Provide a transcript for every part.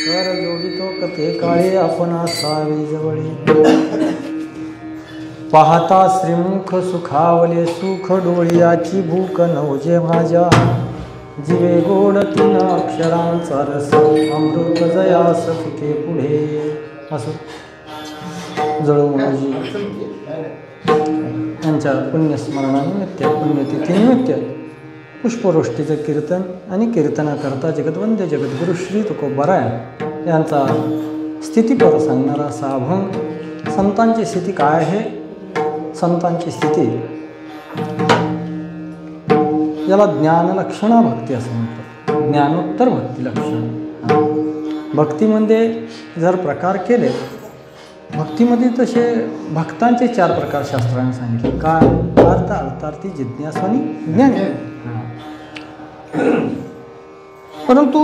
कर जोडितो कथे काळे आपण असावे जवळे, पाहता श्रीमुख सुखावले सुख डोळ्याची भूक नवजे माझ्या, जीवे गोड तीन अक्षरांचा रस अमृत जयास फिके पुढे. असं जळूजी यांच्या पुण्यस्मरणानिमित्त पुण्यतिथीनिमित्त पुष्पवृष्टीचं कीर्तन आणि कीर्तनाकरता जगद्वंद्य जगद्गुरु श्री तुकोबाराय यांचा स्थितीपर सांगणारा असा अभंग. संतांची स्थिती काय आहे? संतांची स्थिती याला ज्ञानलक्षणा भक्ती असं म्हणतात. ज्ञानोत्तर भक्ती लक्षण. भक्तीमध्ये जर प्रकार केले, भक्तीमध्ये तसे भक्तांचे 4 प्रकार शास्त्राने सांगितले. काय? अर्थ, अर्थार्थी, जिज्ञासू आणि ज्ञान. परंतु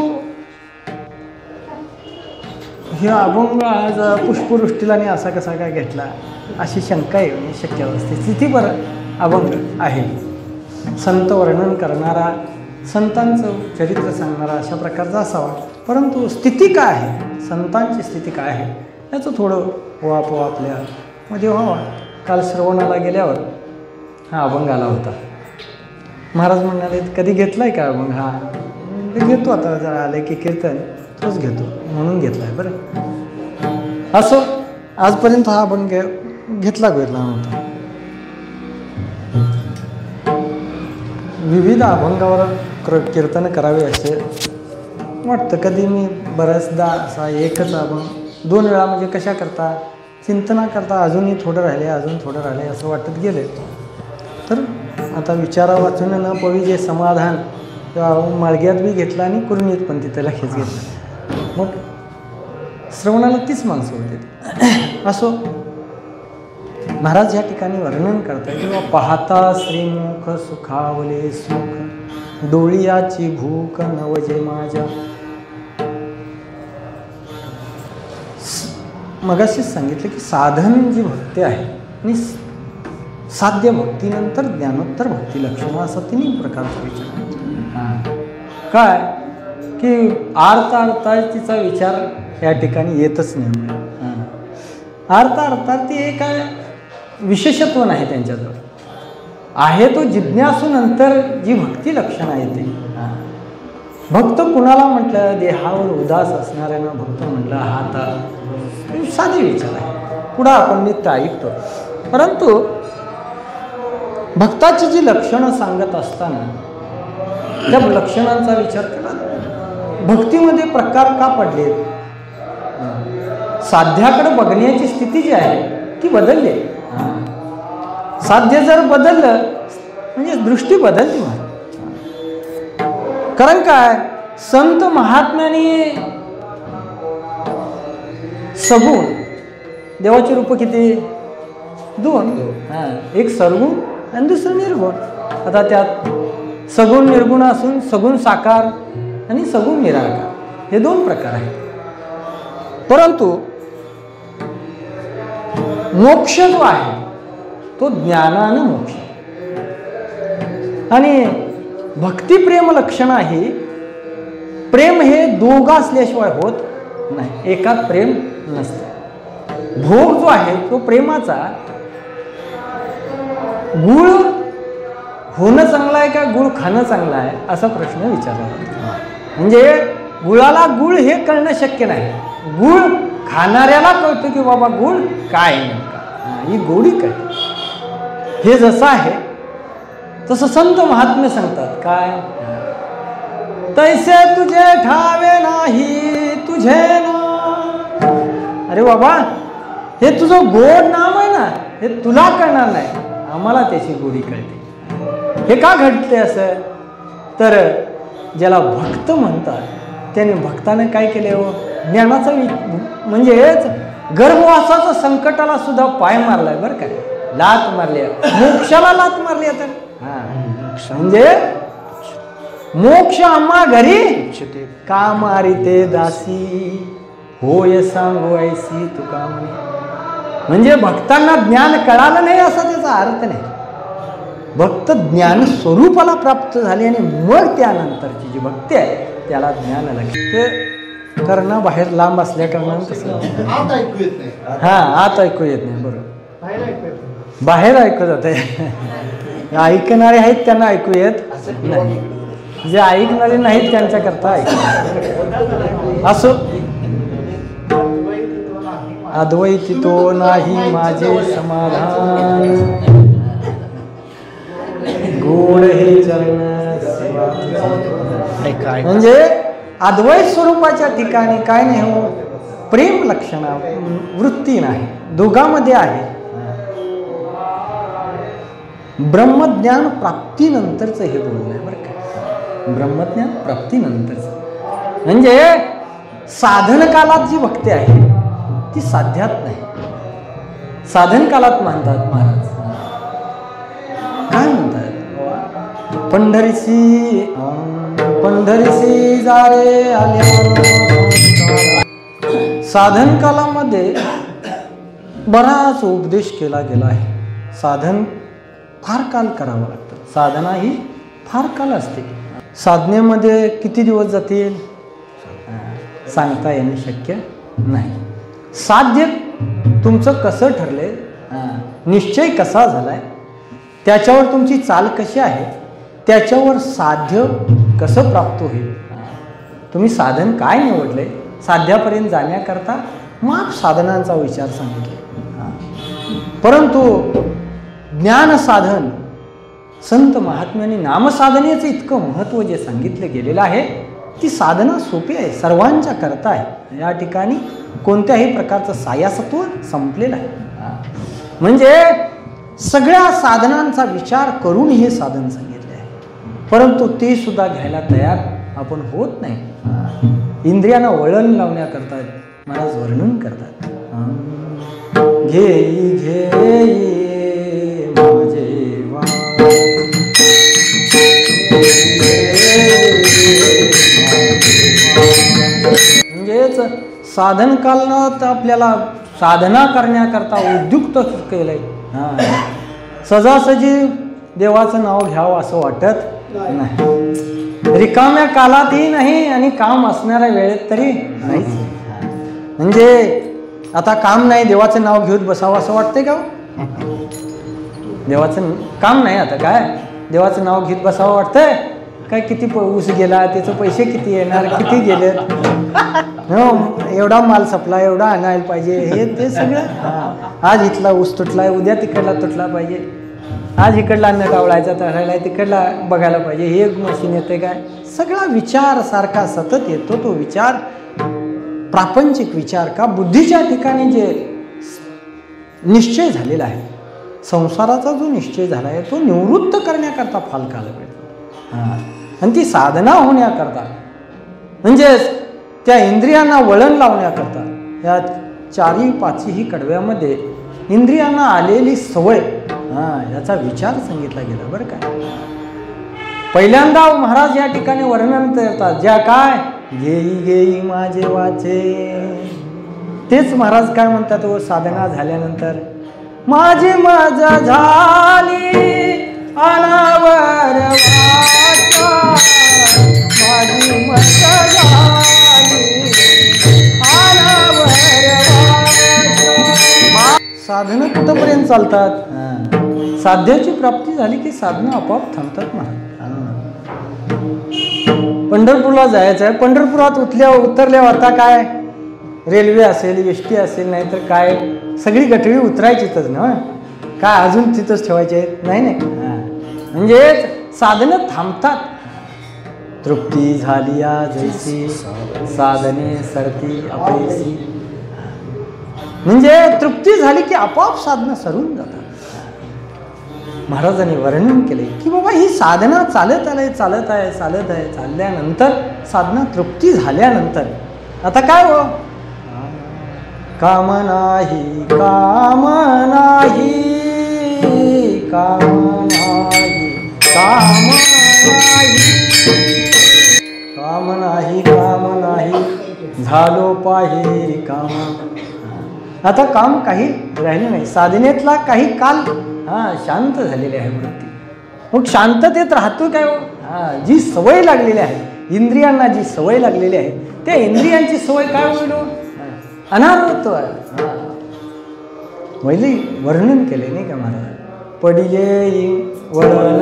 हे अभंग आज पुष्पवृष्टीला आणि असा कसा काय घेतला अशी शंका येणे शक्य असते. स्थितीपर अभंग आहे. संत वर्णन करणारा, संतांचं चरित्र सांगणारा अशा प्रकारचा असावा. परंतु स्थिती काय आहे, संतांची स्थिती काय आहे याचं थोडं वापवा आपल्यामध्ये व्हावा. काल श्रवणाला गेल्यावर हा अभंग आला होता. महाराज म्हणाले कधी घेतलाय का अभंग? हा घेतो, आता जरा आले की कीर्तन तोच घेतो म्हणून घेतलाय. बरं, असं आजपर्यंत हा अभंग घेतला नव्हता. विविध अभंगावर कीर्तन करावे असे वाटतं. कधी मी बऱ्याचदा असा एकच अभंग 2 वेळा म्हणजे कशा करता, चिंतना करता अजूनही थोडं राहिले, अजून थोडं राहिले असं वाटत गेले. तर आता विचारा वाचून न पवी जे समाधान किंवा माळग्यात बी घेतला आणि कुर्णीत पण तिथे लखेच घेतला. मग श्रवणाला तीच माणसं होते. असो, महाराज या ठिकाणी वर्णन करतात किंवा पाहता श्रीमुख सुखावले सुख डोळ्याची भूक नवजे माझ्या. मगाशीच सांगितलं की साधन जी भक्ती आहे आणि साध्य भक्तीनंतर ज्ञानोत्तर भक्ती लक्षण असा 3 प्रकारचा विचार. काय की अर्थार्थाचा विचार या ठिकाणी येतच नाही. अर्थार्थार्थी हे काय विशेषत्व नाही त्यांच्याजवळ. आहे तो जिज्ञासूनंतर जी भक्ती लक्षण आहे ते. भक्त कुणाला म्हटलं? देहावर उदास असणाऱ्यानं भक्त म्हटलं. हा तर साधे विचार आहे, पुढं आपण नित्य ऐकतो. परंतु भक्ताची जी लक्षणं सांगत असताना त्या लक्षणांचा विचार केला. भक्तीमध्ये प्रकार का पडले? साध्याकडे बघण्याची स्थिती जी आहे ती बदलली. साध्य जर बदललं म्हणजे दृष्टी बदलली. कारण काय, संत महात्म्याने सगुण, देवाचे रूप किती? 2. एक सरगुण आणि दुसरं निर्गुण. आता त्यात सगुण निर्गुण असून सगुण साकार आणि सगुण निराकार हे 2 प्रकार आहेत. परंतु मोक्ष जो आहे तो ज्ञानानं मोक्ष आणि भक्तिप्रेम लक्षण आहे. प्रेम हे दोघं असल्याशिवाय होत नाही, एकात प्रेम नसतं. भोग जो आहे तो प्रेमाचा गुळ होणं चांगलं आहे का गुळ खाणं चांगलं आहे असा प्रश्न विचारला जातो. म्हणजे गुळाला गुळ हे कळणं शक्य नाही. गुळ खाणाऱ्याला कळतं की बाबा गुळ काय नेमका, ही गोडी काय. हे जसं आहे तसं संत महात्म्य सांगतात. काय? तैसे तुझे ठावे नाही तुझे ना. अरे बाबा, हे तुझं गोड नाम आहे ना, हे तुला कळणार नाही, आम्हाला त्याची गोडी कळते. हे का घडते असं? तर ज्याला भक्त म्हणतात त्याने भक्ताने काय केले हो? ज्ञानाचा म्हणजेच गर्भवासाच्या संकटाला सुद्धा पाय मारलाय. बरं काय, लात मारली, मोक्षाला लात मारली. आता म्हणजे मोक्ष आम्हा घरी का मारिते दासी होय सांगू ऐसी तुका म्हणे. म्हणजे भक्तांना ज्ञान कळालं नाही असा त्याचा अर्थ नाही. भक्त ज्ञान स्वरूपाला प्राप्त झाले आणि मग त्यानंतरची जी भक्ती आहे त्याला ज्ञान लागते. करणं बाहेर लांब असल्या कारणानं तसं आत ऐकू येत नाही. हा आत ऐकू येत नाही. बरोबर, बाहेर ऐकू येत नाही. बाहेर ऐकू जाते. ऐकणारे आहेत त्यांना ऐकू येत नाही, जे ऐकणारे नाहीत त्यांच्याकरता ऐकू. असो, अद्वैतितो नाही माझे समाधान, गोड हे चरण सेवा तुझी. म्हणजे अद्वैत स्वरूपाच्या ठिकाणी काय नाही हो, प्रेम लक्षणा वृत्ती नाही, दोघांमध्ये आहे. ब्रह्मज्ञान प्राप्तीनंतरचं हे बोलणं आहे बरं का. ब्रह्मज्ञान प्राप्तीनंतरचं म्हणजे साधन कालात जी भक्ती आहे ती साध्यात नाही, साधन कालात म्हणतात महाराज. काय म्हणतात, पंढरीसी जारे आले. साधन कालामध्ये बराच उपदेश केला गेला आहे. साधन फार काल करावं लागतं, साधना ही फार काल असते. साधनेमध्ये किती दिवस जातील सांगता येणं शक्य नाही. साध्य तुमचं कसं ठरलंय, निश्चय कसा झालाय, त्याच्यावर तुमची चाल कशी आहे, त्याच्यावर साध्य कसं प्राप्त होईल. तुम्ही साधन काय निवडलंय, साध्यापर्यंत जाण्याकरता माप साधनांचा विचार सांगितले. परंतु ज्ञान साधन संत महात्म्याने नामसाधनेचं इतकं महत्त्व जे सांगितलं गेलेलं आहे, ती साधना सोपी आहे, सर्वांच्या करता आहे. या ठिकाणी कोणत्याही प्रकारचं सायासत्व संपलेलं आहे. म्हणजे सगळ्या साधनांचा विचार करून हे साधन सांगितले आहे, परंतु ते सुद्धा घ्यायला तयार आपण होत नाही. इंद्रियांना वळण लावण्याकरता महाराज वर्णन करतात. घेई घेई माझे म्हणजेच साधन कालनं आपल्याला साधना करण्याकरता उद्युक्त केलंय. सहजासहजी देवाचं नाव घ्यावं असं वाटत नाही. रिकाम्या कालातही नाही आणि काम असणाऱ्या वेळेत तरी नाहीच. म्हणजे आता काम नाही, देवाचं नाव घेऊन बसावं असं वाटतंय का? देवाचं काम नाही, आता काय देवाचं नाव घेत बसावं वाटतंय काय? किती ऊस गेला, त्याचे पैसे किती येणार, किती गेले, एवढा माल सपला, एवढा आणायला पाहिजे, हे ते सगळं. आज इथला ऊस तुटलाय, उद्या तिकडला तुटला पाहिजे, आज इकडला अन्न टावळायचा तळायला, तिकडला बघायला पाहिजे, हे एक मशीन येते काय, सगळा विचार सारखा सतत येतो. तो विचार प्रापंचिक विचार का बुद्धीच्या ठिकाणी जे निश्चय झालेला आहे, संसाराचा जो निश्चय झाला आहे तो निवृत्त करण्याकरता फार काल मिळतो. आणि ती साधना होण्याकरता म्हणजेच त्या इंद्रियांना वळण लावण्याकरता या चारी पाचही कडव्यामध्ये इंद्रियांना आलेली सवय याचा विचार सांगितला गेला बरं का. पहिल्यांदा महाराज या ठिकाणी वर्णन करतात, ज्या काय घेई घेई माझे वाचे. तेच महाराज काय म्हणतात, व साधना झाल्यानंतर माझी मजा झाली अनावर वाचा, माझी मजा झाली अनावर वाचा. साधना कुठपर्यंत चालतात? साध्याची प्राप्ती झाली की साधना आपोआप थांबतात ना. पंढरपूरला जायचं आहे, पंढरपुरात उतरल्या आता काय रेल्वे असेल, एसटी असेल, नाही तर काय सगळी गठळी उतरायचीच ना, काय अजून तिथंच ठेवायचे नाही नाही. म्हणजेच साधनं थांबतात. तृप्ती झाली या जैसी साधने सरती अपयसी. म्हणजे तृप्ती झाली की आपोआप साधना सरून जातात. महाराजांनी वर्णन केले की बाबा ही साधना चालत आहे चालल्यानंतर साधना तृप्ती झाल्यानंतर आता काय हो, काम नाही काम नाही काम नाही काम नाही काम नाही काम नाही झालो पाहे काम. आता काम काही राहिलं नाही, साधनेतला काही काल शांत झालेली आहे वृत्ती. मग शांततेत राहतो काय हो, जी सवय लागलेली आहे इंद्रियांना, जी सवय लागलेली आहे त्या इंद्रियांची सवय काय होईल हो? अनारोत्व वैली वर्णन केले नाही का महाराज. पडिले वळण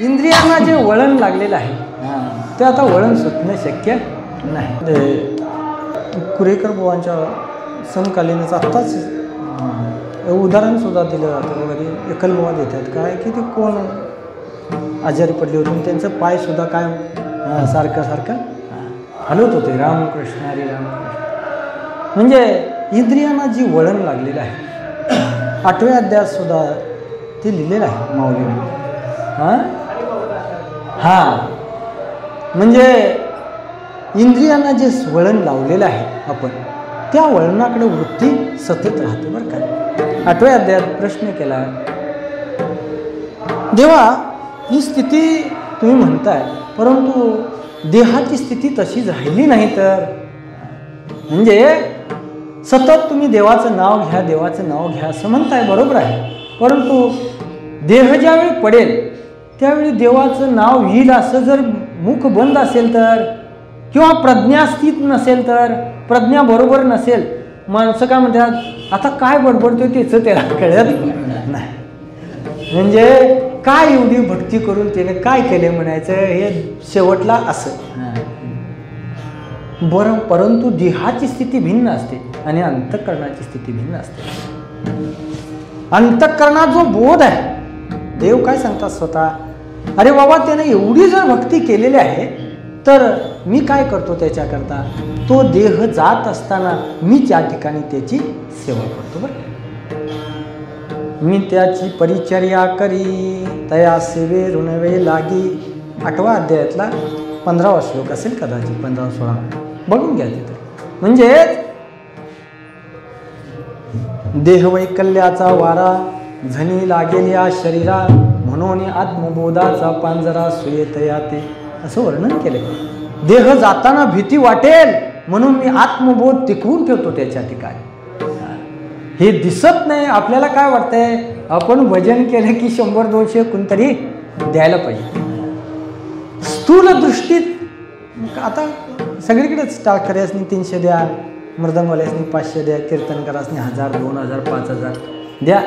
इंद्रियांना जे वळण लागलेलं आहे ते आता वळण सुटणं शक्य नाही. कुरेकर बुवांच्या समकालीनच आत्ताच उदाहरण सुद्धा दिलं जातं वगैरे. एकलबुवा देतात काय की ते कोण आजारी पडले होते त्यांचं पाय सुद्धा काय सारखं सारखं हलवत होते. रामकृष्ण हरी रामकृष्ण. म्हणजे इंद्रियांना जी वळण लागलेलं आहे 8व्या अध्यायात सुद्धा ते लिहिलेलं आहे माऊलीने. म्हणजे इंद्रियांना जे वळण लावलेलं आहे आपण त्या वळणाकडे वृत्ती सतत राहते बरं का. 8व्या अध्यायात प्रश्न केला देवा ही स्थिती तुम्ही म्हणताय परंतु देहाची स्थिती तशीच राहिली नाही तर. म्हणजे सतत तुम्ही देवाचं नाव घ्या देवाचं नाव घ्या असं म्हणताय बरोबर आहे. परंतु देह ज्यावेळी पडेल त्यावेळी देवाचं नाव येईल असं जर मुख बंद असेल तर किंवा प्रज्ञा स्थित नसेल तर प्रज्ञा बरोबर नसेल माणसं काय म्हणतात आता काय बडबडतोय त्याचं त्याला कळत नाही. म्हणजे काय एवढी भक्ती करून त्याने काय केले म्हणायचं हे शेवटला असं बरं. परंतु देहाची स्थिती भिन्न असते आणि अंतःकरणाची स्थिती भिन्न असते. अंतःकरणात जो बोध आहे देव काय सांगतात स्वतः अरे बाबा त्याने एवढी जर भक्ती केलेली आहे तर मी काय करतो त्याच्याकरता तो देह जात असताना मी त्या ठिकाणी त्याची सेवा करतो बरं. मी त्याची परिचर्या करी तया सेवे ऋणवे लागी. 8व्या अध्यायातला 15वा श्लोक असेल कदाचित 15-16 बघून घ्या तिथे. म्हणजे देहवैकल्याचा वारा झनी लागेल या शरीरा म्हणून आत्मबोधाचा पांजरा सुयेतया ते असं वर्णन केले. देह जाताना भीती वाटेल म्हणून मी आत्मबोध टिकवून ठेवतो त्याच्या ठिकाणी. हे दिसत नाही आपल्याला काय वाटतंय आपण भजन केलं की 100-200 कोणतरी द्यायला पाहिजे. स्थूल दृष्टीत आता सगळीकडेच टाळकऱ्यासनी 300 द्या मृदंगवाल्यासनी 500 द्या कीर्तनकारासनी 1000 2000 5000 द्या.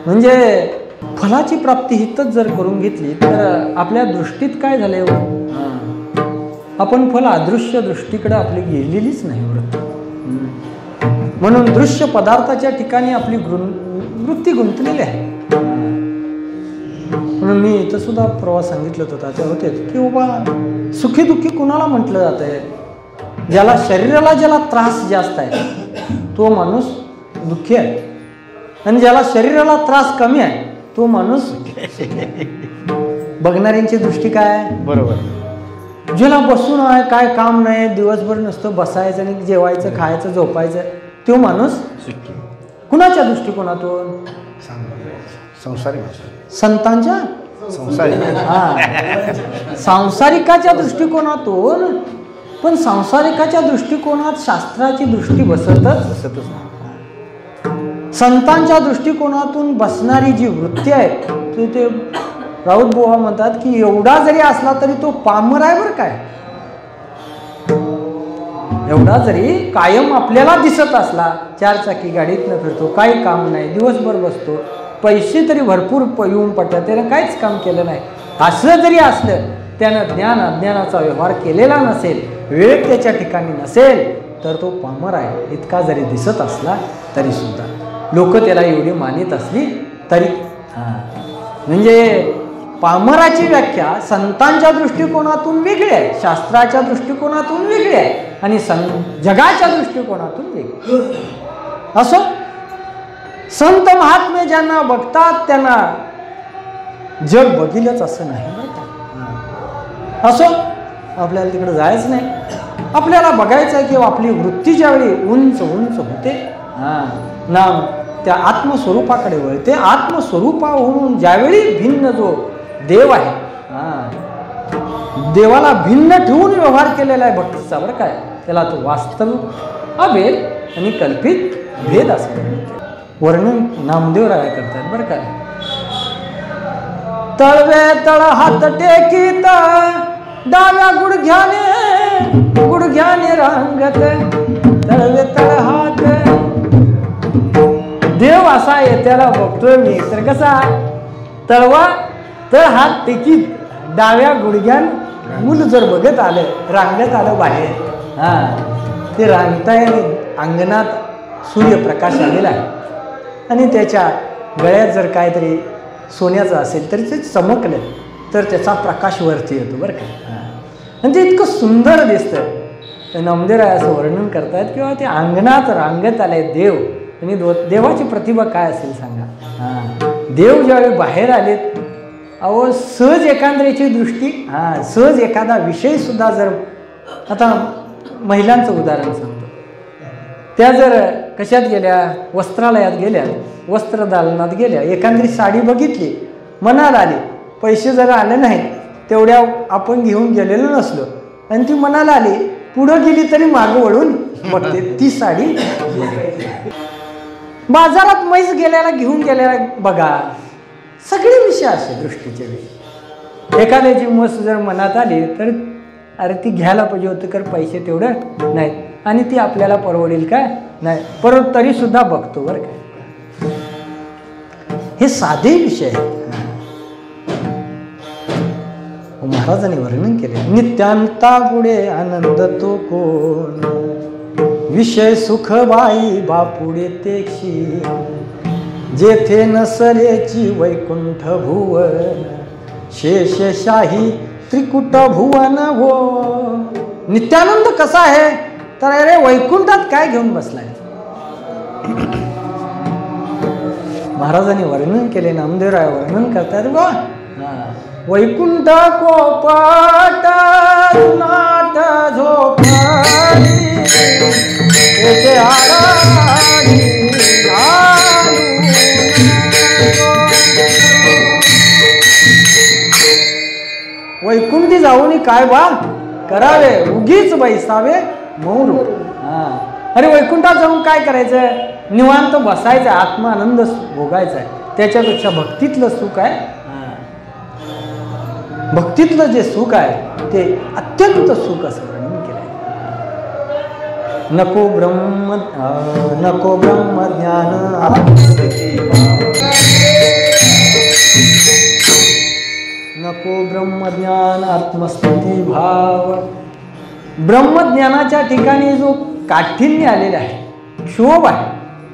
म्हणजे फलाची प्राप्ती हितच जर करून घेतली तर आपल्या दृष्टीत काय झालंय आपण फल अदृश्य दृष्टीकडे आपली गेलेलीच नाही वृत्ती. म्हणून दृश्य पदार्थाच्या ठिकाणी आपली वृत्ती गुंतलेली आहे. म्हणून मी इथं सुद्धा प्रवास सांगितलं होतं त्या होते की बाबा सुखी दुःखी कुणाला म्हटलं जात आहे ज्याला शरीराला ज्याला त्रास जास्त आहे तो माणूस दुःखी आहे आणि ज्याला शरीराला त्रास कमी आहे तो माणूस बघणाऱ्यांची दृष्टी काय बरोबर. ज्याला बसून आहे काय काम नाही दिवसभर नुसतं बसायचं आणि जेवायचं खायचं झोपायचं तो माणूस कुणाच्या दृष्टिकोनातून संतांच्या सांसारिकाच्या दृष्टिकोनातून. पण सांसारिकाच्या दृष्टिकोनात शास्त्राची दृष्टी बसतच नाही. संतांच्या दृष्टिकोनातून बसणारी जी वृत्ती आहे ते राऊत बुवा म्हणतात की एवढा जरी असला तरी तो पामर आहे बरं काय. एवढा जरी कायम आपल्याला दिसत असला 4 चाकी गाडीतनं फिरतो काही काम नाही दिवसभर बसतो पैसे तरी भरपूर येऊन पडतात त्यानं काहीच काम केलं नाही असं जरी असलं त्यानं ज्ञान अज्ञानाचा व्यवहार केलेला नसेल वेळ त्याच्या ठिकाणी नसेल तर तो पामर आहे इतका जरी दिसत असला तरी सुद्धा. लोक त्याला एवढी मानित असली तरी म्हणजे पामराची व्याख्या संतांच्या दृष्टिकोनातून वेगळी आहे शास्त्राच्या दृष्टिकोनातून वेगळी आहे आणि जगाच्या दृष्टिकोनातून वेगळी. असो संत महात्मे ज्यांना बघतात त्यांना जग बघीलच असं नाही. असो आपल्याला तिकडे जायचं नाही आपल्याला बघायचं आहे की आपली वृत्ती ज्यावेळी उंच उंच होते नाम त्या आत्मस्वरूपाकडे वळते. आत्मस्वरूपाहून ज्यावेळी भिन्न जो देव आहे देवाला भिन्न ठेवून व्यवहार केलेला आहे भक्तीचा बरं काय त्याला तो वास्तविक अभेद आणि कल्पित भेद असं वर्णन नामदेव राया करतात बरं काय. तळवे तळ हात टेकीत डाव्या गुडघ्याने रांगत तळवे तळ हात. देव असा येत्याला बघतोय मी तर कसा तळवा तळ हात टेकीत डाव्या गुडघ्यान मूल जर बघत आलं रांगत आलं बाहेर. ते रांगताय आणि अंगणात सूर्यप्रकाश आलेला आहे आणि त्याच्या गळ्यात जर काहीतरी सोन्याचं असेल तरी ते चमकलं तर त्याचा प्रकाश वरती येतो बरं का. आणि ते इतकं सुंदर दिसतं. नामदेवराय असं वर्णन करतायत किंवा ते अंगणात रांगत आले देव आणि देवाची प्रतिभा काय असेल सांगा. देव ज्यावेळी बाहेर आलेत अहो सहज एकांद्रेची दृष्टी सहज एखादा विषय सुद्धा जर आता महिलांचं उदाहरण सांगतो. त्या जर कशात गेल्या वस्त्रालयात गेल्या वस्त्रदालनात गेल्या एखादी साडी बघितली मनाला आली पैसे जर आले नाहीत तेवढ्या आपण घेऊन गेलेलो नसलो आणि ती मनाला आली पुढं गेली तरी मागं वळून बघते ती साडी. बाजारात मैस गेल्याला घेऊन गेल्याला बघा सगळे विषय असे दृष्टीचे विषय. एखाद्याची मस जर मनात आली तर अरे ती घ्यायला पाहिजे होतं तर पैसे तेवढं नाहीत आणि ती आपल्याला परवडेल काय नाही परत तरी सुद्धा बघतो बरं काय. हे साधे विषय आहेत. महाराजांनी वर्णन केले नित्यांता पुढे आनंद तो कोण विषय सुख बाई बापुडे तेक्षी जेथे नसलेची वैकुंठ भुवन शेषशाही त्रिकुट भुवन हो. नित्यानंद कसा आहे तर अरे वैकुंठात काय घेऊन बसलाय. महाराजांनी वर्णन केले नामदेवराय वर्णन करतात बा वैकुंठ कोपट नाट झोपडी येथे वैकुंठी जाऊन काय बा करावे उगीच बैसावे मौन. अरे वैकुंठात जाऊन काय करायचं निवांत बसायचं आत्मानंद भोगायचा आहे. त्याच्यापेक्षा भक्तीतलं सुख आहे भक्तीतलं जे सुख आहे ते अत्यंत सुख असं वर्णन केलंय. नको ब्रह्मज्ञान नको ब्रह्मज्ञान आत्मस्थिती भाव. ब्रह्मज्ञानाच्या ठिकाणी जो काठिण्य आलेला आहे क्षोभ आहे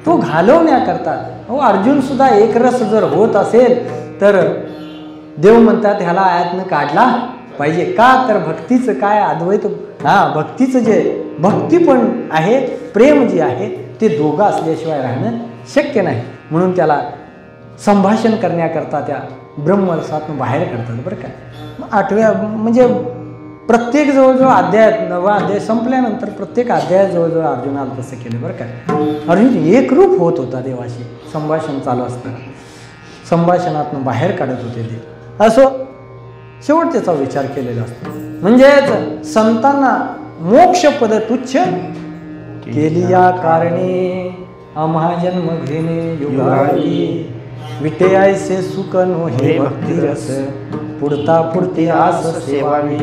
तो घालवण्याकरता अर्जुन सुद्धा एकरस जर होत असेल तर देव म्हणतात ह्याला आयातनं काढला पाहिजे का तर भक्तीचं काय अद्वैत भक्तीचं जे भक्ती पण आहे प्रेम जे आहे ते दोघं असल्याशिवाय राहणं शक्य नाही. म्हणून त्याला संभाषण करण्याकरता त्या ब्रह्मरसातून बाहेर काढतात बरं काय. 8व्या म्हणजे प्रत्येक जवळजवळ अध्यायात 9वा अध्याय संपल्यानंतर प्रत्येक अध्यायात जवळजवळ अर्जुनाला तसं केलं बरं काय. अर्जुन एकरूप होत होता देवाशी संभाषण चालू असताना संभाषणातून बाहेर काढत होते ते. असो शेवट त्याचा विचार केलेला असतो. म्हणजेच संतांना मोक्षपद तुच्छ केली या कारणे आम्हा जन्म घेणे युगाळी विटे ऐसे सुख नो हे भक्ती रस पुढता पुढते आस सेवावी.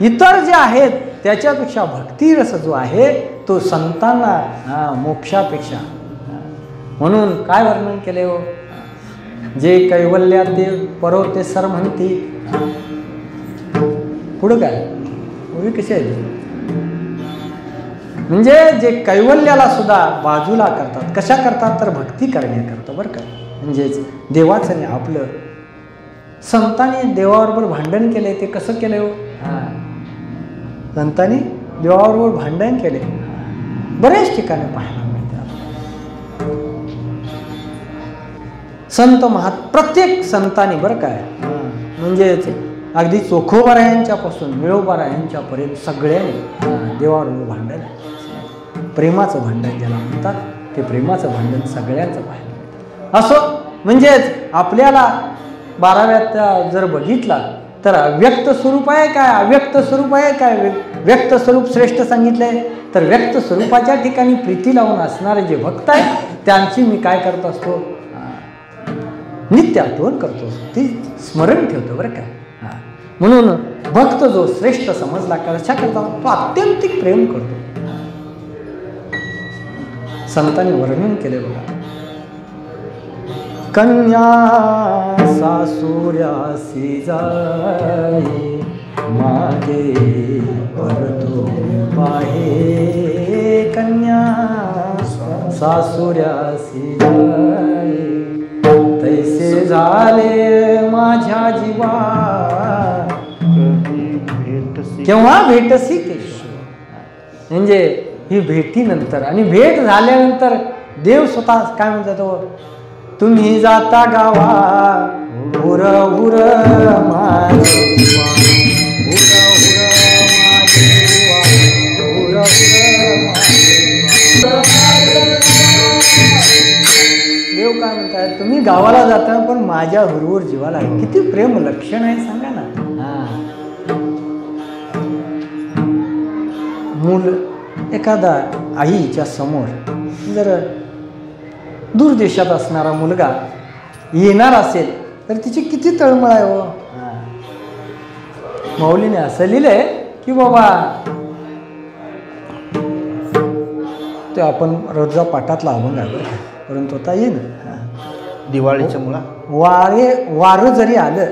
इतर जे आहेत त्याच्यापेक्षा भक्ती रस जो आहे तो संतांना मोक्षापेक्षा. म्हणून काय वर्णन केले हो जे कैवल्यात ते परवते सर म्हणती पुढं काय ओळी कशी आहे म्हणजे जे कैवल्याला सुद्धा बाजूला करतात कशा करतात तर भक्ती करण्याकरता बरं का. म्हणजेच देवाचं नाही आपलं संतांनी देवाबरोबर भांडण केले ते कसं केलं हो संतांनी देवाबरोबर भांडण केले बऱ्याच ठिकाणी पाहायला मिळतात. संत प्रत्येक संतांनी बरं काय म्हणजेच अगदी चोखोबारायांच्यापासून मिळोबारायांच्यापर्यंत सगळ्यांनी देवाबरोबर भांडण प्रेमाचं भांडण ज्याला म्हणतात ते प्रेमाचं भांडण सगळ्यांचं पाहिलं. असो म्हणजेच आपल्याला 12व्यात जर बघितला तर व्यक्त स्वरूप आहे काय अव्यक्त स्वरूप आहे काय. व्यक्त स्वरूप श्रेष्ठ सांगितलंय तर व्यक्त स्वरूपाच्या ठिकाणी प्रीती लावून असणारे जे भक्त आहेत त्यांची मी काय करत असतो नित्य आठवण करतो, ती स्मरण ठेवतो बरं का. हां, म्हणून भक्त जो श्रेष्ठ समजला कशा करता तो अत्यंतिक प्रेम करतो. संतांनी वर्णन केले बघा. कन्या सासुऱ्यासी जाई मागे परतो पाहे, कन्या सासुऱ्यासी जाई तैसे झाले माझ्या जीवा केव्हा भेटसी केशव. म्हणजे ही भेटीनंतर आणि भेट झाल्यानंतर देव स्वतः काय म्हणतात तो, तुम्ही जाता गावा हुर हुर माझे जीवा, हुर हुर माझे जीवा, हुर हुर माझे जीवा. देव काय म्हणतात, तुम्ही गावाला जाता पण माझ्या हुरहुर जीवाला. किती प्रेम लक्षण आहे सांगा ना. मूल एखादा आईच्या समोर जर दूरदेशात असणारा मुलगा येणार असेल तर तिची किती तळमळ आहे हो. माऊलीने असं लिहिलंय की बाबा, ते आपण रोजचा पाठातला अभंग आहे परंतु आता येईन. दिवाळीच्या मुळा वारं जरी आलं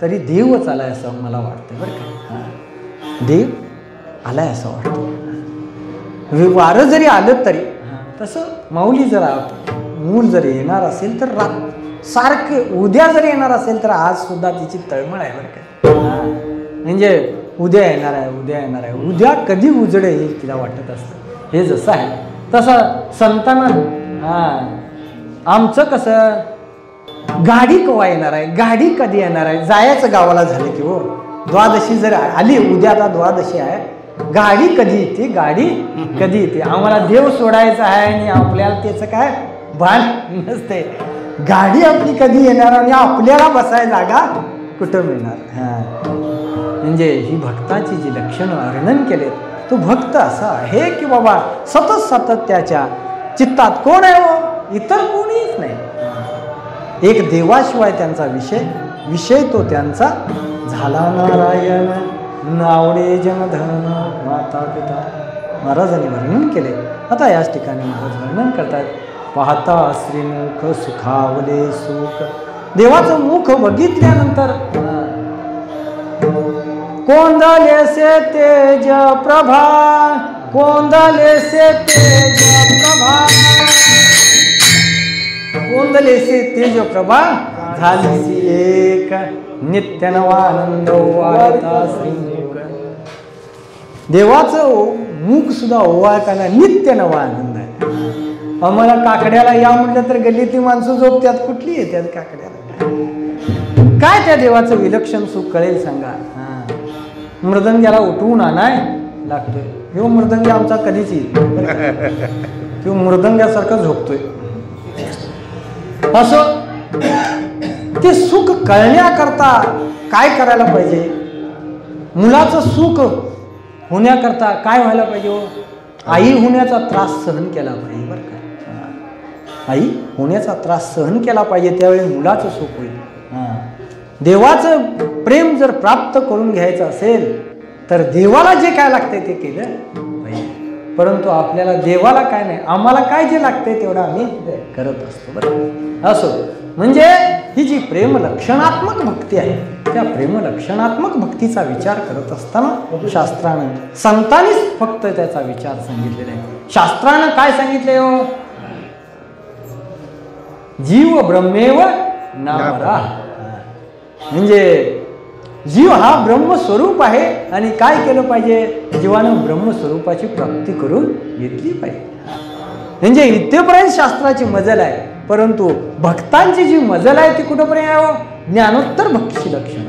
तरी देवच आलाय असं मला वाटतं बरं का. देव आलाय असं वाटतं. वारं जरी आलं तरी तसं माऊली जरा मूल जर येणार असेल तर सारखे उद्या जर येणार असेल तर आज सुद्धा तिची तळमळ आहे बरं का. म्हणजे उद्या येणार आहे, उद्या येणार आहे, उद्या कधी उजडे येईल तिला वाटत असतं. हे जसं आहे तसं संतांना आमचं कसं, गाडी केव्हा येणार आहे, गाडी कधी येणार आहे, जायचं गावाला झालं की हो. द्वादशी जर आली, उद्या आता द्वादशी आहे, गाडी कधी येते, गाडी कधी येते. आम्हाला देव सोडायचा आहे आणि आपल्याला त्याचं काय भान नसते. गाडी आपली कधी येणार आणि आपल्याला बसायला जागा कुठं मिळणार. म्हणजे ही भक्ताची जी लक्षणं वर्णन केलेत, तो भक्त असा आहे की बाबा सतत सतत त्याच्या चित्तात कोण आहे हो, इतर कोणीच नाही. एक देवाशिवाय त्यांचा विषय तो त्यांचा झाला नारायण, नावडे जनधन माता पिता. महाराजांनी वर्णन केले. आता याच ठिकाणी महाराज वर्णन करतात. पाहता श्रीमुख सुखावले सुख. देवाचं मुख बघितल्यानंतर कोंदलेसे तेज प्रभा, कोंदलेसे तेज प्रभा, कोंदलेसे तेज प्रभा झाली एक नित्य नवानंद वाळता श्रीमुख. देवाचं मुख सुद्धा ओवाळताना नित्य नवा आनंद आहे. आम्हाला काकड्याला या म्हटलं तर गल्लीतली माणसं झोपत्यात, कुठली येतात काकड्याला. काय त्या देवाचं विलक्षण सुख कळेल सांगा. मृदंग्याला उठवून आणाय लागतोय. ह्यो मृदंगी आमचा कधीच येईल, तो मृदंग्यासारखा झोपतोय. असं ते सुख कळण्याकरता काय करायला पाहिजे, मुलाचं सुख होण्याकरता काय व्हायला पाहिजे, आई होण्याचा त्रास सहन केला पाहिजे बरं का. आई होण्याचा त्रास सहन केला पाहिजे, त्यावेळी मुलाचं सुख होईल. देवाचं प्रेम जर प्राप्त करून घ्यायचं असेल तर देवाला जे काय लागतंय ते केलं पाहिजे. परंतु आपल्याला देवाला काय नाही, आम्हाला काय जे लागतंय तेवढं आम्ही करत असतो बरं. असो म्हणजे ही जी प्रेमलक्षणात्मक भक्ती आहे, त्या प्रेमलक्षणात्मक भक्तीचा विचार करत असताना शास्त्रानं संतांनीच फक्त त्याचा विचार सांगितलेला आहे. शास्त्रानं काय सांगितले हो, जीव ब्रह्मेव नामरा. म्हणजे जीव हा ब्रह्मस्वरूप आहे आणि काय केलं पाहिजे, जीवानं ब्रह्मस्वरूपाची प्राप्ती करून घेतली पाहिजे. म्हणजे इथेपर्यंत शास्त्राची मजल आहे, परंतु भक्तांची जी मजल आहे ती कुठंपर्यंत आहे हो, ज्ञानोत्तर भक्ती लक्षण.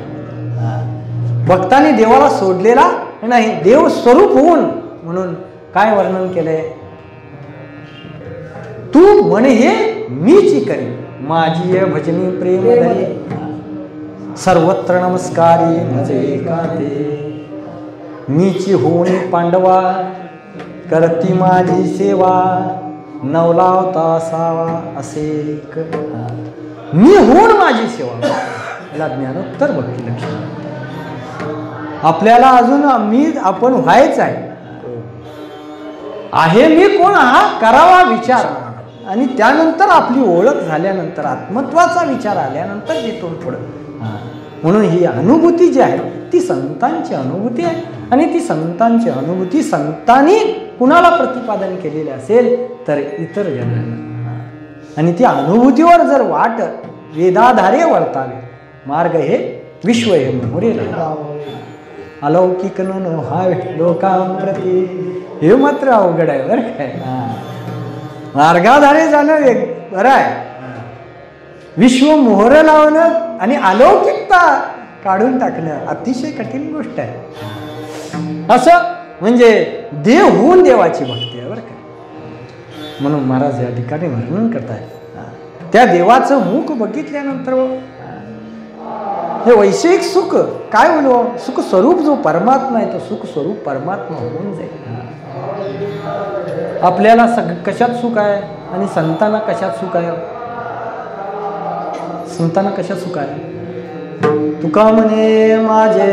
भक्तांनी देवाला सोडलेला नाही, देव स्वरूप होऊन म्हणून काय वर्णन केलंय, तू म्हणे हे मीची करी माझी भजनी प्रेम धरी, सर्वत्र नमस्कारी मजे एकाते, मीची होणी पांडवा करती माझी सेवा, नवलावता सावा असे. मी होऊन माझी सेवा, याला ज्ञानोत्तर भक्ती लक्षण. आपल्याला अजून आपण व्हायचं आहे मी कोण हा करावा विचार, आणि त्यानंतर आपली ओळख झाल्यानंतर आत्मत्वाचा विचार आल्यानंतर तिथून पुढं. म्हणून ही अनुभूती जी आहे ती संतांची अनुभूती आहे, आणि ती संतांची अनुभूती संतांनी कुणाला प्रतिपादन केलेली असेल तर इतर जनांना, आणि ती अनुभूतीवर जर वाट वेदाधारे वर्तावे, मार्ग हे विश्व हे मोहरे अलौकिक न व्हावे लोकांप्रती, हे मात्र अवघड आहे बरं काय. मार्गाधारे जाणं बरं आहे, विश्व मोहर लावणं आणि अलौकिकता काढून टाकणं अतिशय कठीण गोष्ट आहे. असं म्हणजे देव होऊन देवाची भक्ती आहे बरं काय. म्हणून महाराज या ठिकाणी वर्णन करतायत, त्या देवाचं मुख बघितल्यानंतर हे वैश्विक सुख काय होईल, सुख स्वरूप जो परमात्मा आहे तो सुख स्वरूप परमात्मा होऊन जाईल. आपल्याला कशात सुख आहे आणि संतांना कशात सुख आहे, संतांना कशात सुख आहे. तुका म्हणे माझे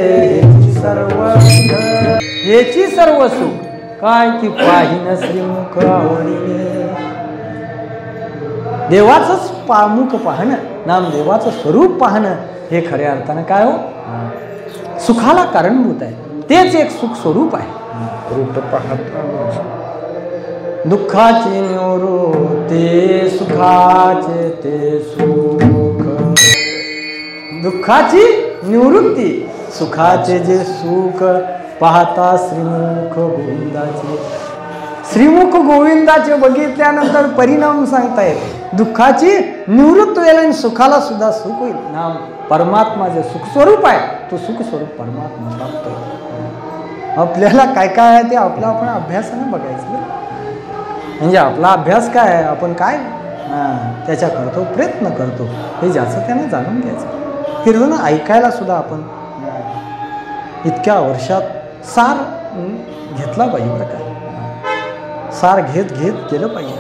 हेची सर्व सुख काय की पाहिन श्रीमुख आवडीने. देवाचंच मुख पाहणं, नामदेवाचं स्वरूप पाहणं हे खऱ्या अर्थानं काय हो सुखाला कारणभूत आहे. तेच एक सुख स्वरूप आहे. रूप पाहत दुःखाचे निवृत्ती सुखाचे ते सुख, दुःखाची निवृत्ती सुखाचे जे सुख पाहता श्रीमुख गोविंदाचे. श्रीमुख गोविंदाचे बघितल्यानंतर परिणाम सांगतायत, दुःखाची निवृत्ती होईल आणि सुखाला सुद्धा सुख होईल. नाम परमात्मा जे सुख स्वरूप आहे तो सुख स्वरूप परमात्मा प्राप्त होईल. आपल्याला काय काय आहे ते आपण अभ्यासाने बघायचं. म्हणजे आपला अभ्यास काय आहे, आपण काय त्याच्या करतो, प्रयत्न करतो, हे ज्याचं त्यानं जाणून घ्यायचं. कीर्तन ऐकायला सुद्धा आपण इतक्या वर्षात सार घेतला पाहिजे बरं का. सार घेत केलं पाहिजे.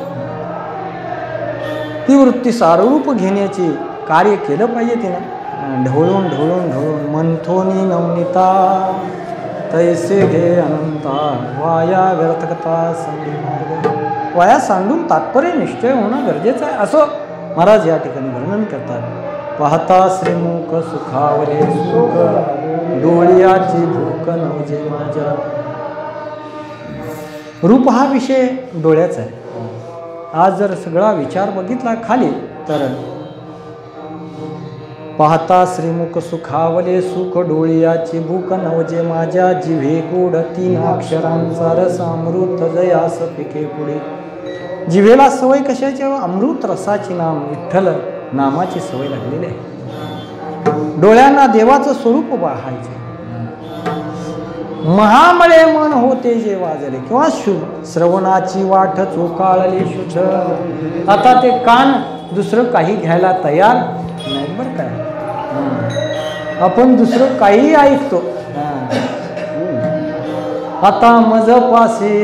ती वृत्ती सारूप घेण्याची कार्य केलं पाहिजे तिनं. ढवळून ढवळून ढवळून मंथोनी नवनीता तैसे घे अनंता वाया व्यर्थकता संधी मार्ग. वाया सांडून तात्पर्य निश्चय होणं गरजेचं आहे असं महाराज या ठिकाणी वर्णन करतात. पाहता श्रीमुख सुखावले सुख डोळ्याची भूक नवजे माझ्या. रूप हा विषय डोळ्याचा आहे. आज जर सगळा विचार बघितला खाली तर पाहता श्रीमुख सुखावले सुख डोळ्याची भूक नवजे माझ्या जिव्हे गोड 3 अक्षरांचा रस अमृत जयास पिके पुढे. जिव्हेला सवय कशाची, अमृत रसाची नाम विठ्ठल नामाची सवय लागलेली आहे. डोळ्यांना देवाचं स्वरूप पाहायचे. महामळे मन होते जे वाजले किंवा श्रवणाची वाट चोकाळली शुद्ध. आता ते कान दुसरं काही घ्यायला तयार नाही बरं काय. आपण दुसरं काही ऐकतो. आता मज पासे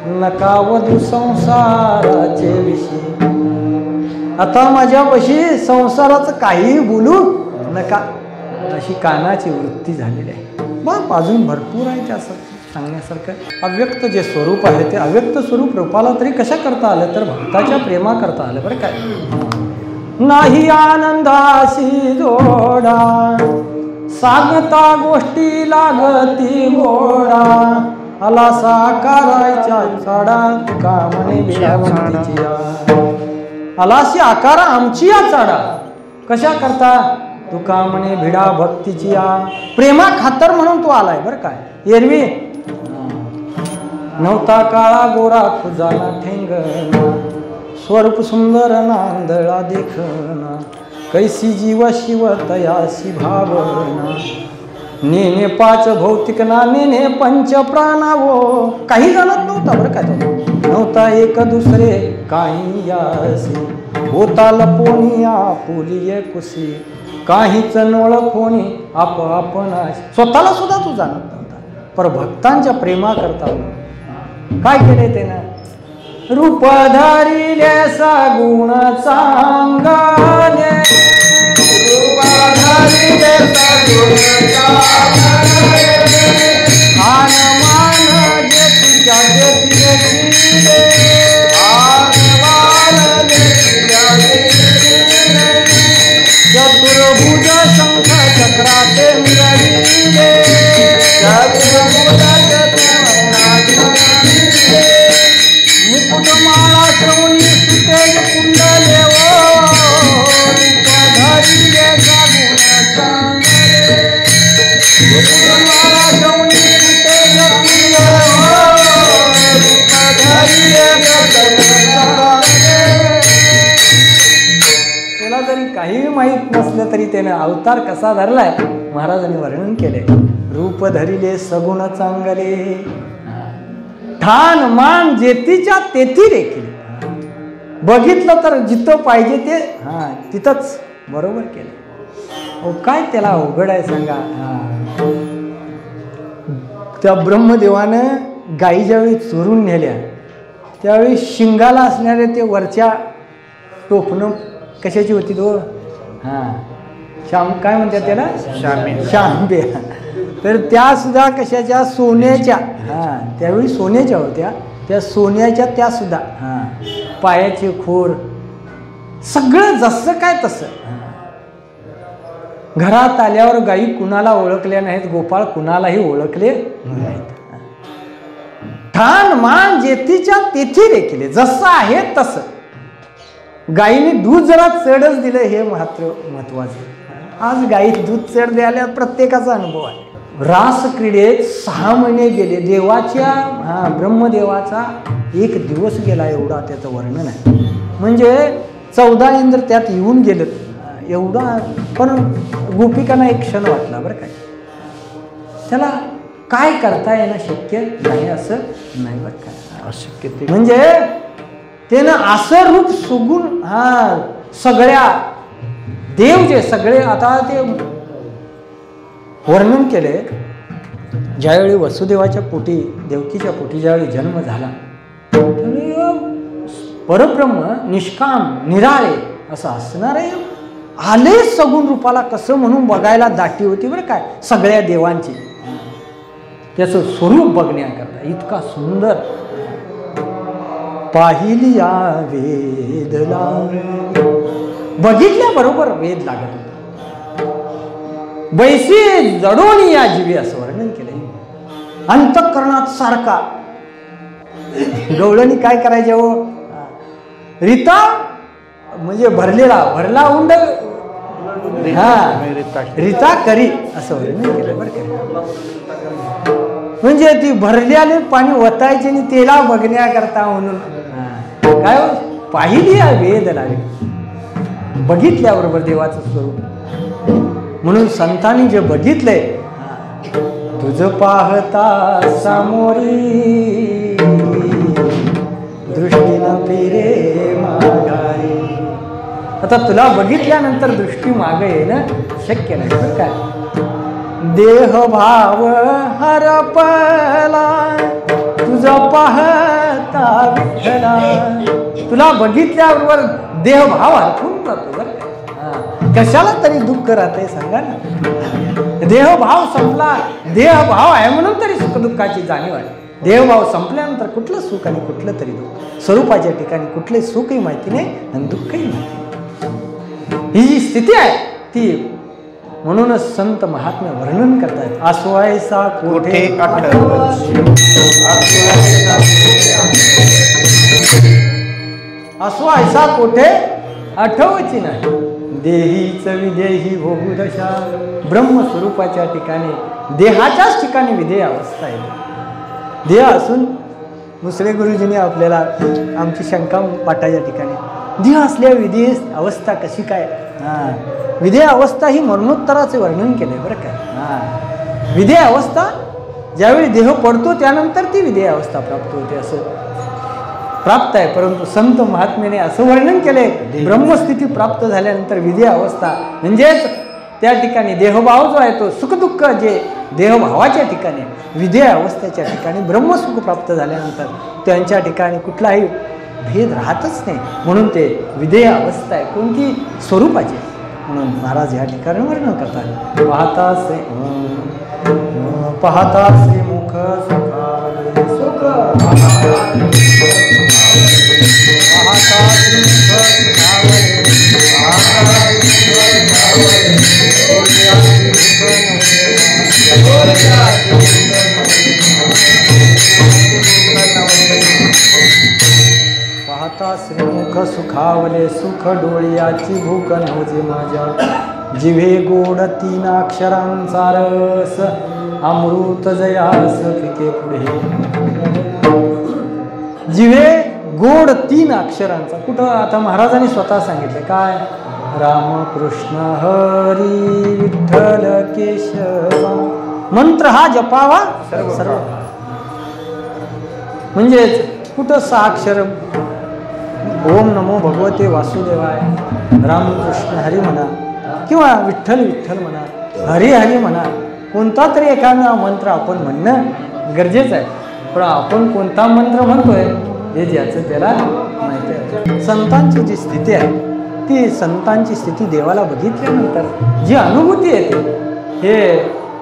नका वधू संसाराचे विषय. आता माझ्यापाशी संसाराचं काही बोलू नका अशी कानाची वृत्ती झालेली आहे. मग अजून भरपूर आहे त्याचं सांगण्यासारखं. अव्यक्त जे स्वरूप आहे ते अव्यक्त स्वरूप रूपाला तरी कशा करता आलं तर भक्ताच्या प्रेमा करता आलं बरं काय. नाही आनंदाशी जोडा सांगता गोष्टी लागती गोडा. आला साकारायच्या चाडा तुका म्हणे बिलावंतीची. आलाशी आकारा आमची या चाडा कशा करता तुका म्हणे भिडा भक्तीची या. प्रेमा खातर म्हणून तू आलाय बरं काय. एरवी नव्हता काळा गोरा खुजाना ठेंगणा स्वरूप सुंदर नांदळा देखना. कैसी जीव शिव तयासी भावना. नेने 5 भौतिक ना नेने 5 प्राणावो. काही जाणत नव्हता बरं काय. तो नव्हता एक दुसरे काही यासी. होता लपोनी आपुली कुशी. काहीच नोळखोनी आप आपणाशी. स्वतःला सुद्धा तू जाणत नव्हता. पर भक्तांच्या प्रेमा करता काय केले त्यानं. रूप धरिले सगुण चांगले रूप धरिले सगुण चांगले आन मान जेतीच्या जेतीले आन मान जेतीच्या जेतीले चतुर्भुज शंख चक्राते मिळविले चतुर्भुज चक्राते मुकुटमाळा श्रवणी सुतेज कुंडले रूप धरिले सगुण चांगले मुकुटमाळा श्रवणी सुतेज कुंडले रूप धरिले सगुण चांगले त्याला जरी काही माहीत नसलं तरी त्याने अवतार कसा धरलाय महाराजांनी वर्णन केले. रूप धरिले सगुण चांगले ठाण मान जेतीच्या तेथी देखील बघितलं तर जिथं पाहिजे ते तिथंच बरोबर केलं. काय त्याला अवघड आहे सांगा. त्या ब्रह्मदेवानं गायी ज्यावेळी चोरून नेल्या त्यावेळी शिंगाला असणारे ते वरच्या टोपणं कशाची होती तो श्याम काय म्हणतात त्याला शांबे तर त्या सुद्धा कशाच्या सोन्याच्या त्यावेळी सोन्याच्या होत्या त्या सोन्याच्या त्या सुद्धा पायाचे खोर सगळं जसं काय तसं. घरात आल्यावर गायी कुणाला ओळखल्या नाहीत गोपाळ कुणालाही ओळखले नाहीत. ठाण मान जेतीच्या तेथी देखील जसं आहे तसं. गायीने दूध जरा चढच दिलं हे महत्वाचं. आज गायी दूध चढ द्यायला प्रत्येकाचा अनुभव आहे. रास क्रीडेत 6 महिने गेले देवाच्या ब्रह्मदेवाचा एक दिवस गेला एवढा त्याचं वर्णन आहे. म्हणजे 14 इंद्र त्यात येऊन गेलं एवढा. पण गोपिकांना एक क्षण वाटला बरं काय त्याला काय करता येणं शक्य नाही असं नाही बरं काय अशक्य म्हणजे त्यानं असं रूप सुगून सगळ्या देव जे सगळे आता ते वर्णन केले. ज्यावेळी वसुदेवाच्या पोटी देवकीच्या पोटी ज्यावेळी जन्म झाला त्यावेळी परब्रह्म निष्काम निराळे असं असणारे आले सगुण रूपाला कसं म्हणून बघायला दाटी होती बरं काय सगळ्या देवांची. त्याचं स्वरूप बघण्याकरता इतका सुंदर पाहिली या वेदला बघितल्याबरोबर वेद लागत होता. बैसी जडोन या जीवी असं वर्णन केलंय. अंतःकरणात सारखा गवळणी काय करायचे हो रीता म्हणजे भरला उंड रीता करी असं वर्णन केलं बरं का. म्हणजे ती भरल्याने पाणी वतायचे आणि तेला बघण्याकरता म्हणून काय पाहिली या वेद लागली बघितल्याबरोबर देवाचं स्वरूप. म्हणून संतांनी जे बघितलंय तुझ पाहता सामोरी दृष्टीनं फिरे माघारी. आता तुला बघितल्यानंतर दृष्टी मागे येणं शक्य नाही बरं काय. देह भाव हरपला तुझ पाहता विठ्ठला. तुला बघितल्याबरोबर देह भाव हरपून जातो बरं काय. कशाला तरी दुःख राहते सांगा ना. देहभाव संपला देहभाव आहे म्हणून तरी सुखदुःखाची जाणीव आहे. देहभाव संपल्यानंतर कुठलं सुख आणि कुठलं तरी दुःख स्वरूपाच्या ठिकाणी कुठले सुखही माहिती नाही आणि दुःखही माहिती नाही. ही जी स्थिती आहे ती म्हणूनच संत महात्म्य वर्णन करतात. आसवायसा कोठे आसवायसा कोठे आठवची नाही. देहीच विदेही भोगू दशा. ब्रह्मस्वरूपाच्या ठिकाणी देहाच्याच ठिकाणी विधेय अवस्था आहे. देह असून मुसळे गुरुजींनी आपल्याला आमची शंका पाठाच्या ठिकाणी देह असल्या विधेय अवस्था कशी काय विधेय अवस्था ही मरणोत्तराचे वर्णन केले बरं काय. विधेय अवस्था ज्यावेळी देह पडतो त्यानंतर ती विधेय अवस्था प्राप्त होते असं प्राप्त आहे. परंतु संत महात्म्याने असं वर्णन केले ब्रह्मस्थिती प्राप्त झाल्यानंतर विधेय अवस्था म्हणजेच त्या ठिकाणी देहभाव जो आहे तो सुखदुःख जे देहभावाच्या ठिकाणी विधेय अवस्थेच्या ठिकाणी ब्रह्मसुख प्राप्त झाल्यानंतर त्यांच्या ठिकाणी कुठलाही भेद राहतच नाही. म्हणून ते विधेय अवस्था आहे, कोणती स्वरूपाची. म्हणून महाराज या ठिकाणी वर्णन करतात. पाहता श्रीमुख सुखावले सुख, पाहता श्रीमुख सुखावले, पाहता श्रीमुख सुखावले सुख, डोळ्याची भूक नव्हती माझ्या. जिव्हे गोड 3 अक्षरांचा रस, अमृत जयास फिके पुढे. जिव्हे गोड 3 अक्षरांचा. कुठं आता महाराजांनी स्वतः सांगितले काय? राम कृष्ण हरी विठ्ठल केशव. मंत्र हा जपावा सर्व. म्हणजेच कुठं 6 अक्षर. ओम नमो भगवते वासुदेवाय, रामकृष्ण हरी म्हणा किंवा विठ्ठल विठ्ठल म्हणा, हरी हरी म्हणा. कोणता तरी एखादा मंत्र आपण म्हणणं गरजेचं आहे. पण आपण कोणता मंत्र म्हणतोय हे ज्याचं त्याला माहिती आहे. संतांची जी स्थिती आहे ती संतांची स्थिती देवाला बघितल्यानंतर जी अनुभूती येते, हे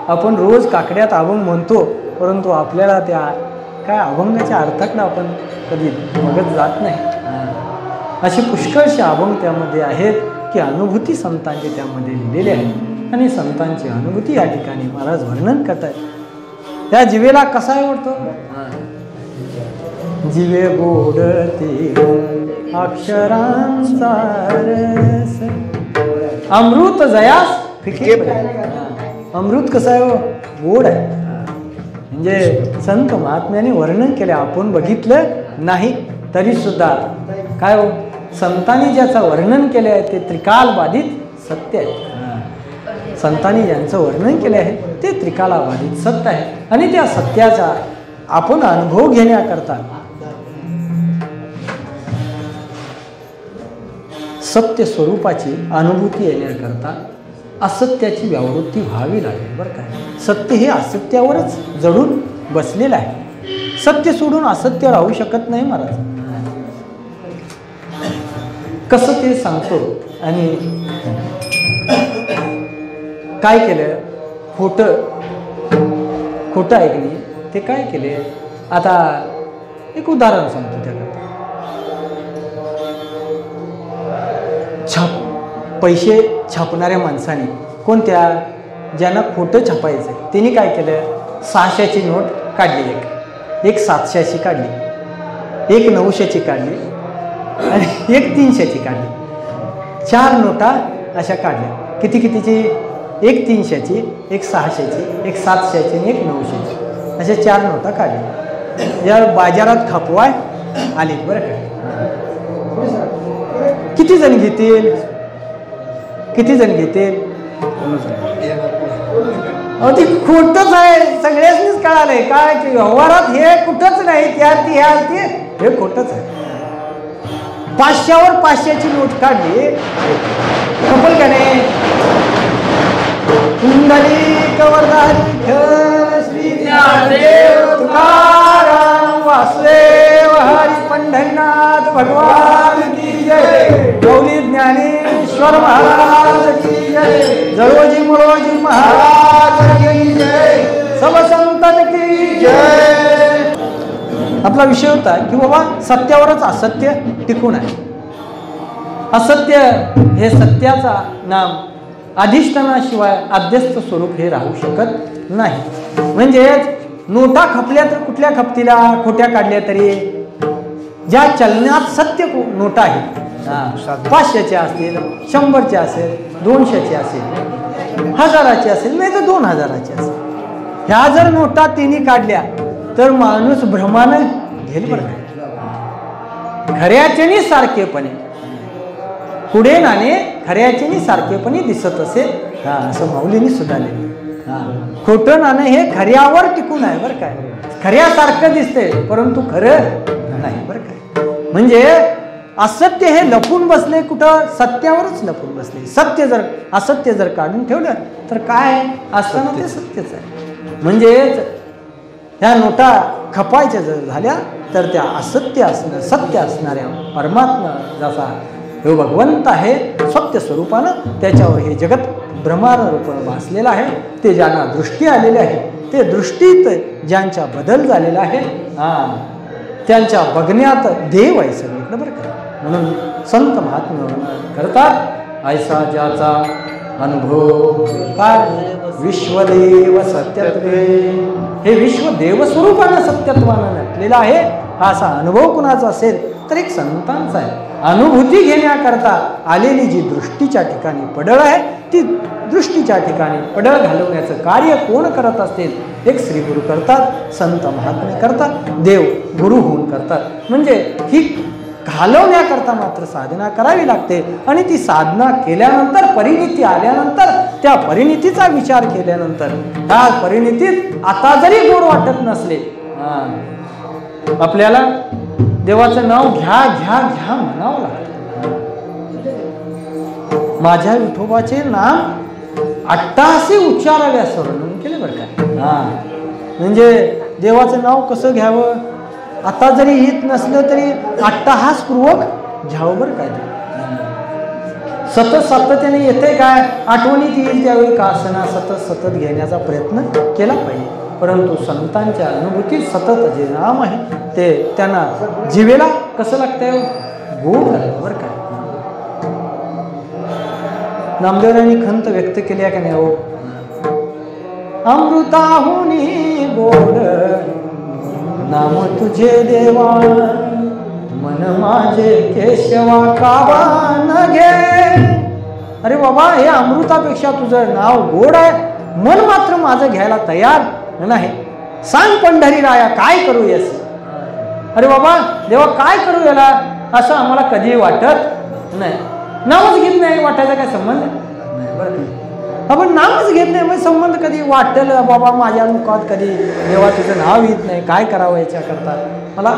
आपण रोज काकड्यात अभंग म्हणतो, परंतु आपल्याला त्या काय अभंगाच्या अर्थाकडं आपण कधी बघत जात नाही. असे पुष्कळसे अभंग त्यामध्ये आहेत की अनुभूती संतांची त्यामध्ये लिहिलेली आहे. आणि संतांची अनुभूती या ठिकाणी महाराज वर्णन करतात. त्या जीवेला कसा आवडतो? जीवे गोड ते अक्षरांचा रस, अमृत जयास फिके. अमृत कसं आहे? गोड आहे. म्हणजे संत महात्म्याने वर्णन केले, आपण बघितलं नाही तरी सुद्धा काय हो, संतांनी ज्याचं वर्णन केले आहे ते त्रिकालबाधित सत्य आहे. संतांनी ज्यांचं वर्णन केले आहे ते त्रिकालबाधित सत्य आहे. आणि त्या सत्याचा आपण अनुभव घेण्याकरता, सत्य स्वरूपाची अनुभूती येण्याकरता असत्याची व्यावृत्ती व्हावी लागेल. बरं काय, सत्य हे असत्यावरच जडून बसलेलं आहे. सत्य सोडून असत्य राहू शकत नाही महाराज. कसं ते सांगतो. आणि काय केलं? खोटं ऐकली ते काय केले? आता एक उदाहरण सांगतो त्याला. पैसे छापणाऱ्या माणसाने, कोणत्या, ज्यांना खोटं छापायचं त्यांनी काय केलं? 600ची नोट काढली, एक 700ची काढली, एक 900ची काढली आणि एक 300ची काढली. 4 नोटा अशा काढल्या. कितीची? एक 300ची, एक 600ची, एक 700ची आणि एक 900ची. अशा 4 नोटा काढल्या. या बाजारात खपवाय आली. बरं का, किती जण घेतील? किती जण घेतील? ती खोटच आहे. सगळ्यांनीच कळालंय काय की व्यवहारात हे कुठंच नाही. त्यार्थी हे खोटच आहे. 500वर 500ची नोट काढली, खपल का नाही? कुंडलिक वरदारी श्री ज्ञानदेव तुकाराम वासुदेव हरी पंढरीनाथ भगवान की जय. गौरी ज्ञानेश्वर महाराज की जय. जळोजी मुळोजी महाराज की जय. सब संतन की जय. आपला विषय होता की बाबा सत्यावरच असत्य टिकून आहे. असत्य हे सत्याचा नाम अधिष्ठानाशिवाय अध्यस्त स्वरूप हे राहू शकत नाही. म्हणजेच नोटा खपल्या तर कुठल्या खपतीला? खोट्या काढल्या तरी ज्या चलनात सत्य नोटा आहेत, 500च्या असतील, 100च्या असेल, 200च्या असेल, 1000ची असेल, नाही तर 2000ची असेल, ह्या जर नोटा तिने काढल्या तर माणूस भ्रमानं घेईल. बरं का, खऱ्याच्यानी सारखेपणे पुढे नाणे खऱ्याच्यानी सारखेपणे दिसत असेल. असं माऊलींनी सुद्धा लिहिलं. खोटं नाणं हे खऱ्यावर टिकून आहे. बरं काय, खऱ्यासारखं दिसते परंतु खरं नाही. बरं काय, म्हणजे असत्य हे लपून बसले कुठं? सत्यावरच लपून बसले. सत्य जर असत्य जर काढून ठेवलं तर काय असताना ते सत्यच आहे. म्हणजेच ह्या नोटा खपायच्या जर झाल्या तर त्या असत्य असणं सत्य असणाऱ्या परमात्मा जसा हे भगवंत आहे सत्य स्वरूपानं त्याच्यावर हे जगत ब्रह्मारूपानं भासलेलं आहे. ते ज्यांना दृष्टी आलेले आहे ते दृष्टीत ज्यांच्या बदल झालेला आहे त्यांच्या बघण्यात देव आहे सगळीकडे बरं का. म्हणून संत महात्मा करतात ऐसा ज्याचा अनुभव काय विश्वदेव सत्यत्वे. हे विश्व देवस्वरूपानं सत्यत्वानं नटलेलं आहे. हा असा अनुभव कुणाचा असेल तर एक संतांचा आहे. अनुभूती घेण्याकरता आलेली जी दृष्टीच्या ठिकाणी पडळ आहे ती दृष्टीच्या ठिकाणी पडळ घालवण्याचं कार्य कोण करत असतील. एक श्री गुरु करतात, संत महात्मे करतात, देव गुरु होऊन करतात. म्हणजे ही घालवण्याकरता मात्र साधना करावी लागते. आणि ती साधना केल्यानंतर परिणिती आल्यानंतर त्या परिणितीचा विचार केल्यानंतर त्या परिणितीत आता जरी गोड वाटत नसले आपल्याला देवाचं नाव घ्या घ्या घ्या म्हणावं लागतं. माझ्या विठोबाचे नाम अट्टाहासी उच्चारावे असं वर्णन केलं बरं का. म्हणजे देवाचं नाव कसं घ्यावं आता जरी येत नसलं तरी अट्टहासपूर्वक घ्यावं बरं काय. सतत सातत्याने येते काय आठवणीत येईल त्यावेळी का असना सतत घेण्याचा प्रयत्न केला पाहिजे. परंतु संतांच्या अनुभूतीत सतत जे नाम आहे ते त्यांना जिवेला कसं लागतंय गोड झालं बरं काय. नामदेवरांनी खंत व्यक्त केली आहे का नाही. हो अमृताहुनी गोड नाम तुझे देवा मन माझे केशवा कावा न घे. अरे बाबा हे अमृतापेक्षा तुझं नाव गोड आहे मन मात्र माझं घ्यायला तयार नाही. सांग पंढरीराया काय करू यास. अरे बाबा देवा काय करू याला असं आम्हाला कधी वाटत नाही. नावच घेत नाही वाटायचा काय संबंध नाही बरं. आपण नावच घेत नाही मग संबंध कधी वाटेल बाबा माझ्या मुखात कधी देवा तुझं नाव येत नाही काय करावं याच्याकरता मला.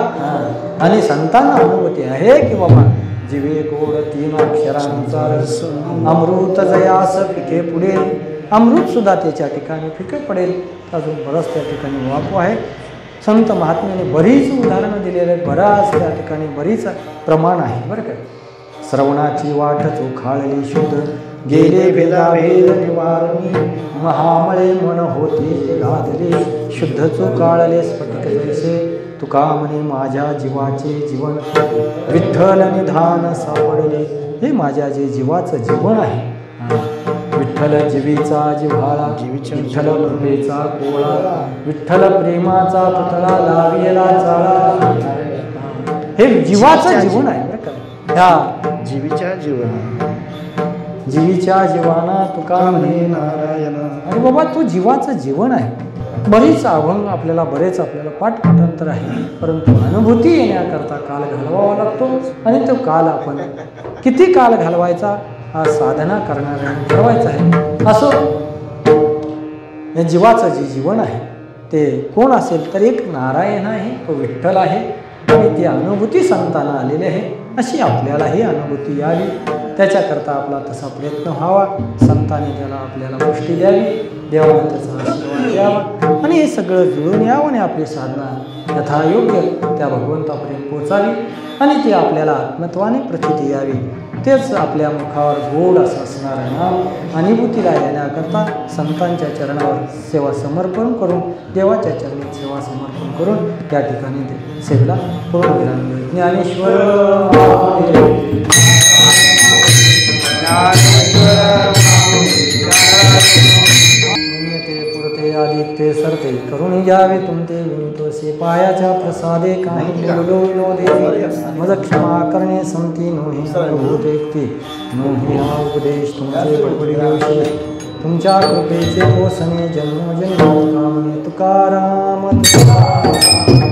आणि संतांना अनुभूती आहे की बाबा जिवे गोड 3 अक्षरांचा रस अमृत जयास पिके पुढे. अमृत सुद्धा त्याच्या ठिकाणी फिके पडेल. अजून बरंच त्या ठिकाणी वापू आहे. संत महात्म्याने बरीच उदाहरणं दिलेली आहेत. बराच त्या ठिकाणी बरीच प्रमाण आहे बरं का. श्रवणाची वाट चोखाळली शुद्ध गेले भेदाभेद निवारणी महामळे मन होते गाधले शुद्ध चोखाळले स्फटिक जैसे तुका म्हणे माझ्या जीवाचे जीवन विठ्ठल निधान सापडले. हे माझ्या जे जीवाचं जीवन आहे विठ्ठल जीवीचा जिव्हाळा विठ्ठल कृपेचा कोळा विठ्ठल प्रेमाचा पुतळा लाविला चाळा. हे जीवाचं जीवन आहे बरं का. ह्या जीवीच्या जीवाना तुका म्हणे नारायण. अरे बाबा तू जीवाचं जीवन आहे. बरीच अभंग आपल्याला पाठपाठांतर आहे. परंतु अनुभूती येण्याकरता काल घालवावा लागतो. आणि तो काल आपण किती काल घालवायचा हा साधना करणाऱ्यांनी ठरवायचं आहे. असो या जीवाचं जे जीवन आहे ते कोण असेल तर एक नारायण आहे तो विठ्ठल आहे. आणि ती अनुभूती संतांना आलेली आहे. अशी आपल्यालाही अनुभूती यावी त्याच्याकरता आपला तसा प्रयत्न व्हावा. संतांनी त्याला आपल्याला गोष्टी द्यावी देवाने त्याचा आशीर्वाद द्यावा. आणि हे सगळं जुळून यावं आणि आपली साधना यथायोग्य त्या भगवंतापर्यंत पोचावी. आणि ती आपल्याला आत्मत्वाने प्रचिती यावी. तेच आपल्या मुखावर गोड असं असणारं नाम अनुभूतीला येण्याकरता संतांच्या चरणावर सेवा समर्पण करून देवाच्या चरणी सेवा समर्पण करून त्या ठिकाणी सेवेला पूर्णविराम देऊ. ज्ञानेश्वर पुरते आदित्य सरते करुणी घ्यावे तुमते विनितोसे पायाच्या प्रसादे काही बोलो विनोदे मज क्षमा करणे संती नोही देखते नोही हा उपदेश तुमचे बडबडी देवशी तुमच्या कृपेचे पोसणे जन्मोजन्म कामने तुकाराम तुकाराम.